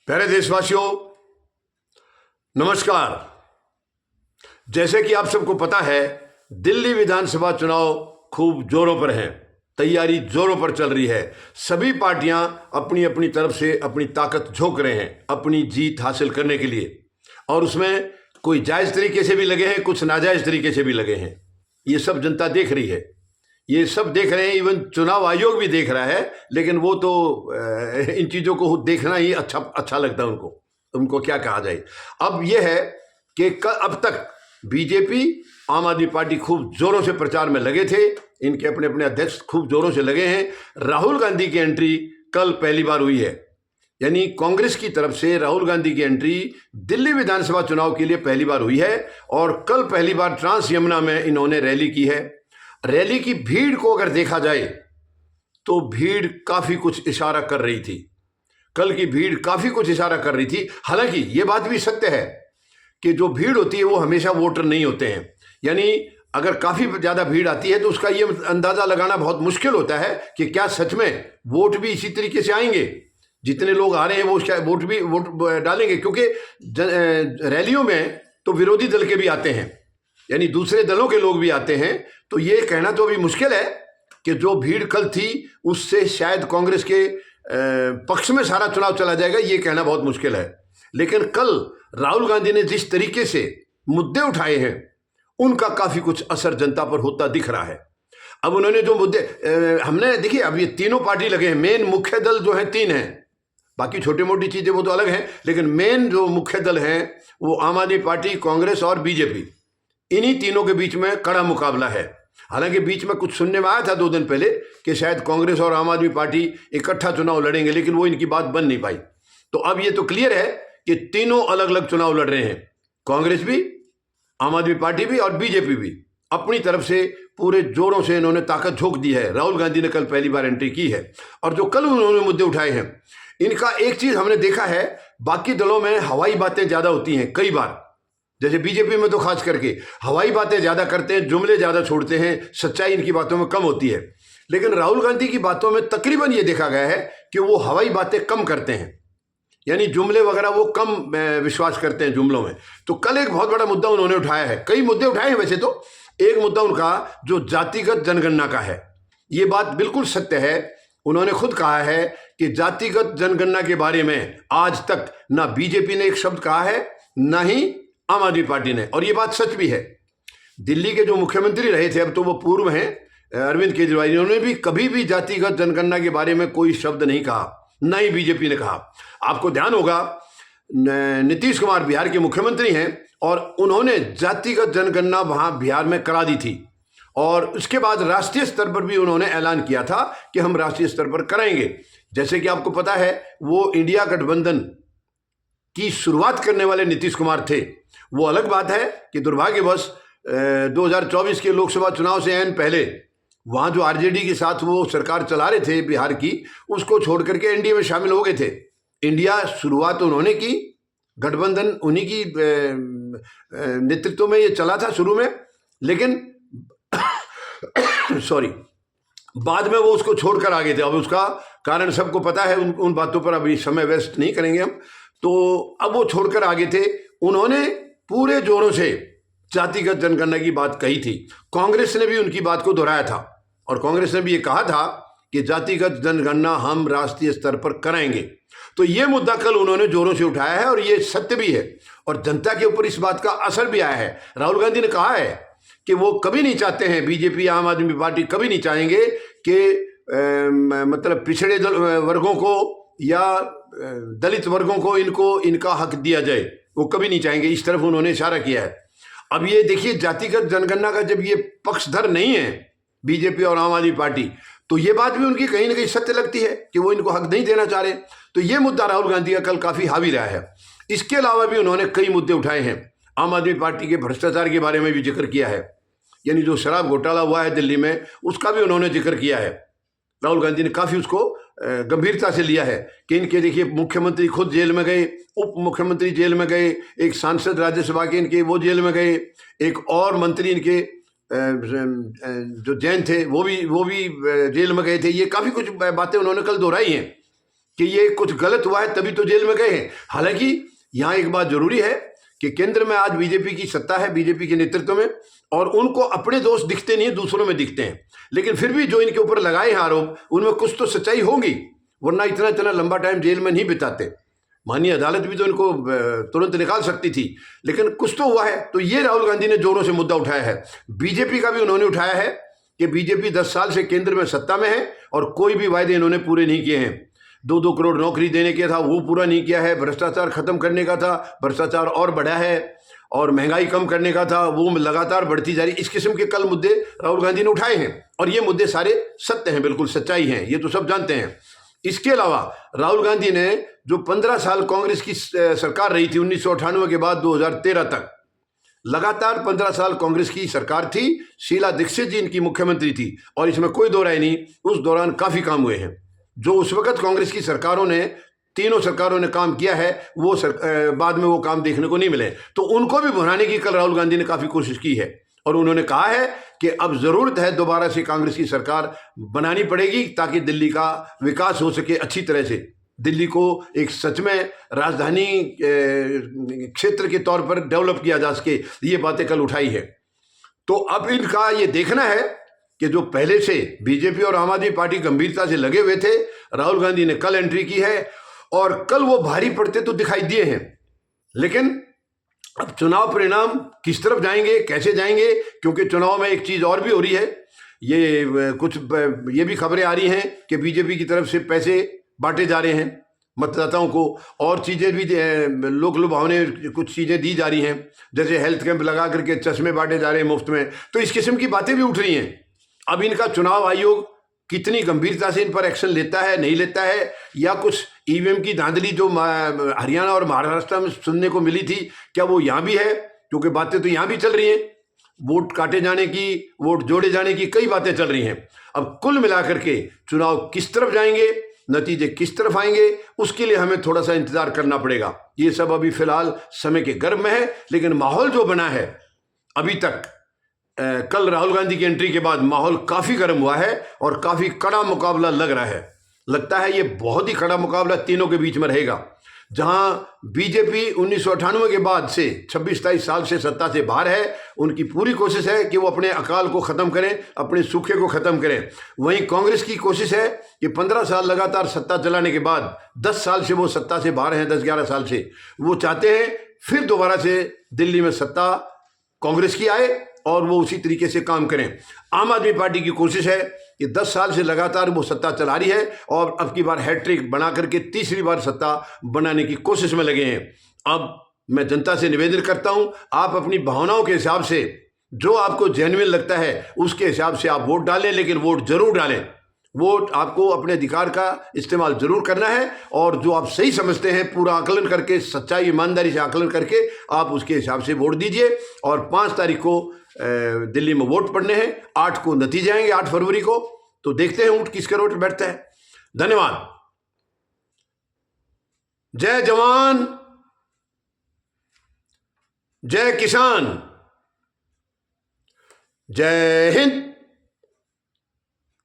प्यारे देशवासियों, नमस्कार। जैसे कि आप सबको पता है, दिल्ली विधानसभा चुनाव खूब जोरों पर हैं, तैयारी जोरों पर चल रही है। सभी पार्टियां अपनी अपनी तरफ से अपनी ताकत झोंक रहे हैं अपनी जीत हासिल करने के लिए, और उसमें कोई जायज़ तरीके से भी लगे हैं, कुछ नाजायज़ तरीके से भी लगे हैं। ये सब जनता देख रही है, ये सब देख रहे हैं, इवन चुनाव आयोग भी देख रहा है। लेकिन वो तो इन चीज़ों को देखना ही अच्छा लगता है उनको क्या कहा जाए। अब ये है कि अब तक बीजेपी, आम आदमी पार्टी खूब जोरों से प्रचार में लगे थे, इनके अपने अपने अध्यक्ष खूब जोरों से लगे हैं। राहुल गांधी की एंट्री कल पहली बार हुई है, यानी कांग्रेस की तरफ से राहुल गांधी की एंट्री दिल्ली विधानसभा चुनाव के लिए पहली बार हुई है। और कल पहली बार ट्रांस यमुना में इन्होंने रैली की है। रैली की भीड़ को अगर देखा जाए तो भीड़ काफी कुछ इशारा कर रही थी। कल की भीड़ काफी कुछ इशारा कर रही थी। हालांकि ये बात भी सत्य है कि जो भीड़ होती है वो हमेशा वोटर नहीं होते हैं। यानी अगर काफी ज्यादा भीड़ आती है तो उसका ये अंदाजा लगाना बहुत मुश्किल होता है कि क्या सच में वोट भी इसी तरीके से आएंगे। जितने लोग आ रहे हैं वो वोट डालेंगे, क्योंकि रैलियों में तो विरोधी दल के भी आते हैं, यानी दूसरे दलों के लोग भी आते हैं। तो ये कहना तो अभी मुश्किल है कि जो भीड़ कल थी उससे शायद कांग्रेस के पक्ष में सारा चुनाव चला जाएगा, ये कहना बहुत मुश्किल है। लेकिन कल राहुल गांधी ने जिस तरीके से मुद्दे उठाए हैं उनका काफी कुछ असर जनता पर होता दिख रहा है। अब उन्होंने जो मुद्दे हमने देखिए, अब ये तीनों पार्टी लगे हैं, मेन मुख्य दल जो है तीन हैं, बाकी छोटी मोटी चीजें वो तो अलग हैं, लेकिन मेन जो मुख्य दल हैं वो आम आदमी पार्टी, कांग्रेस और बीजेपी। इन्हीं तीनों के बीच में कड़ा मुकाबला है। हालांकि बीच में कुछ सुनने में आया था 2 दिन पहले कि शायद कांग्रेस और आम आदमी पार्टी इकट्ठा चुनाव लड़ेंगे, लेकिन वो इनकी बात बन नहीं पाई। तो अब ये तो क्लियर है कि तीनों अलग अलग चुनाव लड़ रहे हैं। कांग्रेस भी, आम आदमी पार्टी भी और बीजेपी भी अपनी तरफ से पूरे जोरों से इन्होंने ताकत झोंक दी है। राहुल गांधी ने कल पहली बार एंट्री की है और जो कल उन्होंने मुद्दे उठाए हैं, इनका एक चीज हमने देखा है, बाकी दलों में हवाई बातें ज्यादा होती हैं कई बार, जैसे बीजेपी में तो खास करके हवाई बातें ज्यादा करते हैं, जुमले ज्यादा छोड़ते हैं, सच्चाई इनकी बातों में कम होती है। लेकिन राहुल गांधी की बातों में तकरीबन ये देखा गया है कि वो हवाई बातें कम करते हैं, यानी जुमले वगैरह वो कम विश्वास करते हैं जुमलों में। तो कल एक बहुत बड़ा मुद्दा उन्होंने उठाया है, कई मुद्दे उठाए हैं वैसे तो। एक मुद्दा उनका जो जातिगत जनगणना का है, ये बात बिल्कुल सत्य है। उन्होंने खुद कहा है कि जातिगत जनगणना के बारे में आज तक ना बीजेपी ने एक शब्द कहा है, ना ही आम आदमी पार्टी ने, और ये बात सच भी है। दिल्ली के जो मुख्यमंत्री रहे थे, अब तो वो पूर्व हैं, अरविंद केजरीवाल, इन्होंने भी कभी भी जातिगत जनगणना के बारे में कोई शब्द नहीं कहा, ना ही बीजेपी ने कहा। आपको ध्यान होगा, नीतीश कुमार बिहार के मुख्यमंत्री हैं और उन्होंने जातिगत जनगणना वहां बिहार में करा दी थी, और उसके बाद राष्ट्रीय स्तर पर भी उन्होंने ऐलान किया था कि हम राष्ट्रीय स्तर पर कराएंगे। जैसे कि आपको पता है, वो इंडिया गठबंधन की शुरुआत करने वाले नीतीश कुमार थे। वो अलग बात है कि दुर्भाग्यवश 2024 के लोकसभा चुनाव से ऐन पहले वहां जो आरजेडी के साथ वो सरकार चला रहे थे बिहार की, उसको छोड़ करके एनडीए में शामिल हो गए थे। इंडिया शुरुआत उन्होंने की, गठबंधन उन्हीं की नेतृत्व में ये चला था शुरू में, लेकिन सॉरी, बाद में वो उसको छोड़कर आ गए थे। अब उसका कारण सबको पता है, उन बातों पर अभी समय वेस्ट नहीं करेंगे हम। तो अब वो छोड़कर आ गए थे। उन्होंने पूरे जोरों से जातिगत जनगणना की बात कही थी। कांग्रेस ने भी उनकी बात को दोहराया था, और कांग्रेस ने भी ये कहा था कि जातिगत जनगणना हम राष्ट्रीय स्तर पर कराएंगे। तो ये मुद्दा कल उन्होंने जोरों से उठाया है, और ये सत्य भी है, और जनता के ऊपर इस बात का असर भी आया है। राहुल गांधी ने कहा है कि वो कभी नहीं चाहते हैं, बीजेपी, आम आदमी पार्टी कभी नहीं चाहेंगे कि मतलब पिछड़े वर्गों को या दलित वर्गों को इनका हक दिया जाए, वो कभी नहीं चाहेंगे। इस तरफ उन्होंने इशारा किया है। अब ये देखिए, जातिगत जनगणना का जब ये पक्षधर नहीं है बीजेपी और आम आदमी पार्टी, तो ये बात भी उनकी कहीं ना कहीं सत्य लगती है कि वो इनको हक नहीं देना चाह रहे। तो ये मुद्दा राहुल गांधी का कल काफी हावी रहा है। इसके अलावा भी उन्होंने कई मुद्दे उठाए हैं। आम आदमी पार्टी के भ्रष्टाचार के बारे में भी जिक्र किया है, यानी जो शराब घोटाला हुआ है दिल्ली में, उसका भी उन्होंने जिक्र किया है। राहुल गांधी ने काफी उसको गंभीरता से लिया है कि इनके देखिए, मुख्यमंत्री खुद जेल में गए, उप मुख्यमंत्री जेल में गए, एक सांसद राज्यसभा के इनके वो जेल में गए, एक और मंत्री इनके जो जैन थे वो भी जेल में गए थे। ये काफी कुछ बातें उन्होंने कल दोहराई हैं कि ये कुछ गलत हुआ है तभी तो जेल में गए हैं। हालांकि यहां एक बात जरूरी है कि केंद्र में आज बीजेपी की सत्ता है, बीजेपी के नेतृत्व में, और उनको अपने दोष दिखते नहीं, दूसरों में दिखते हैं। लेकिन फिर भी जो इनके ऊपर लगाए हैं आरोप, उनमें कुछ तो सच्चाई होगी, वरना इतना इतना लंबा टाइम जेल में नहीं बिताते। माननीय अदालत भी तो इनको तुरंत निकाल सकती थी, लेकिन कुछ तो हुआ है। तो ये राहुल गांधी ने जोरों से मुद्दा उठाया है। बीजेपी का भी उन्होंने उठाया है कि बीजेपी 10 साल से केंद्र में सत्ता में है और कोई भी वायदे इन्होंने पूरे नहीं किए हैं। 2-2 करोड़ नौकरी देने के था, वो पूरा नहीं किया है। भ्रष्टाचार खत्म करने का था, भ्रष्टाचार और बढ़ा है। और महंगाई कम करने का था, वो लगातार बढ़ती जा रही। इस किस्म के कल मुद्दे राहुल गांधी ने उठाए हैं, और ये मुद्दे सारे सत्य हैं, बिल्कुल सच्चाई हैं, ये तो सब जानते हैं। इसके अलावा राहुल गांधी ने जो 15 साल कांग्रेस की सरकार रही थी, 1998 के बाद 2013 तक, लगातार 15 साल कांग्रेस की सरकार थी। शीला दीक्षित जी इनकी मुख्यमंत्री थी, और इसमें कोई दो राय नहीं, उस दौरान काफी काम हुए हैं। जो उस वक्त कांग्रेस की सरकारों ने, तीनों सरकारों ने काम किया है, वो बाद में वो काम देखने को नहीं मिले। तो उनको भी भुनाने की कल राहुल गांधी ने काफी कोशिश की है, और उन्होंने कहा है कि अब जरूरत है दोबारा से कांग्रेस की सरकार बनानी पड़ेगी, ताकि दिल्ली का विकास हो सके अच्छी तरह से, दिल्ली को एक सच में राजधानी क्षेत्र के तौर पर डेवलप किया जा सके। ये बातें कल उठाई है। तो अब इनका ये देखना है कि जो पहले से बीजेपी और आम आदमी पार्टी गंभीरता से लगे हुए थे, राहुल गांधी ने कल एंट्री की है, और कल वो भारी पड़ते तो दिखाई दिए हैं। लेकिन अब चुनाव परिणाम किस तरफ जाएंगे, कैसे जाएंगे, क्योंकि चुनाव में एक चीज और भी हो रही है। ये भी खबरें आ रही हैं कि बीजेपी की तरफ से पैसे बांटे जा रहे हैं मतदाताओं को, और चीजें भी लोक लुभावने कुछ चीजें दी जा रही हैं, जैसे हेल्थ कैंप लगा करके चश्मे बांटे जा रहे हैं मुफ्त में। तो इस किस्म की बातें भी उठ रही हैं। अब इनका चुनाव आयोग कितनी गंभीरता से इन पर एक्शन लेता है, नहीं लेता है, या कुछ ईवीएम की धांधली जो हरियाणा और महाराष्ट्र में सुनने को मिली थी, क्या वो यहाँ भी है? क्योंकि बातें तो यहाँ भी चल रही हैं, वोट काटे जाने की, वोट जोड़े जाने की कई बातें चल रही हैं। अब कुल मिलाकर के चुनाव किस तरफ जाएंगे, नतीजे किस तरफ आएंगे, उसके लिए हमें थोड़ा सा इंतजार करना पड़ेगा। ये सब अभी फिलहाल समय के गर्भ में है, लेकिन माहौल जो बना है अभी तक, कल राहुल गांधी की एंट्री के बाद माहौल काफी गर्म हुआ है, और काफी कड़ा मुकाबला लग रहा है। लगता है ये बहुत ही कड़ा मुकाबला तीनों के बीच में रहेगा। जहां बीजेपी 1998 के बाद से 26-27 साल से सत्ता से बाहर है, उनकी पूरी कोशिश है कि वो अपने अकाल को खत्म करें, अपने सूखे को खत्म करें। वहीं कांग्रेस की कोशिश है कि 15 साल लगातार सत्ता चलाने के बाद 10 साल से वो सत्ता से बाहर हैं, 10-11 साल से वो चाहते हैं फिर दोबारा से दिल्ली में सत्ता कांग्रेस की आए, और वो उसी तरीके से काम करें। आम आदमी पार्टी की कोशिश है कि 10 साल से लगातार वो सत्ता चला रही है, और अब की बार हैट्रिक बना करके तीसरी बार सत्ता बनाने की कोशिश में लगे हैं। अब मैं जनता से निवेदन करता हूं, आप अपनी भावनाओं के हिसाब से, जो आपको जेन्युइन लगता है उसके हिसाब से आप वोट डालें, लेकिन वोट जरूर डालें। वोट आपको अपने अधिकार का इस्तेमाल जरूर करना है, और जो आप सही समझते हैं पूरा आकलन करके, सच्चाई ईमानदारी से आकलन करके आप उसके हिसाब से वोट दीजिए। और 5 तारीख को दिल्ली में वोट पड़ने हैं, 8 को नतीजे आएंगे, 8 फरवरी को। तो देखते हैं ऊंट किसके रोट बैठता है। धन्यवाद। जय जवान, जय किसान, जय हिंद।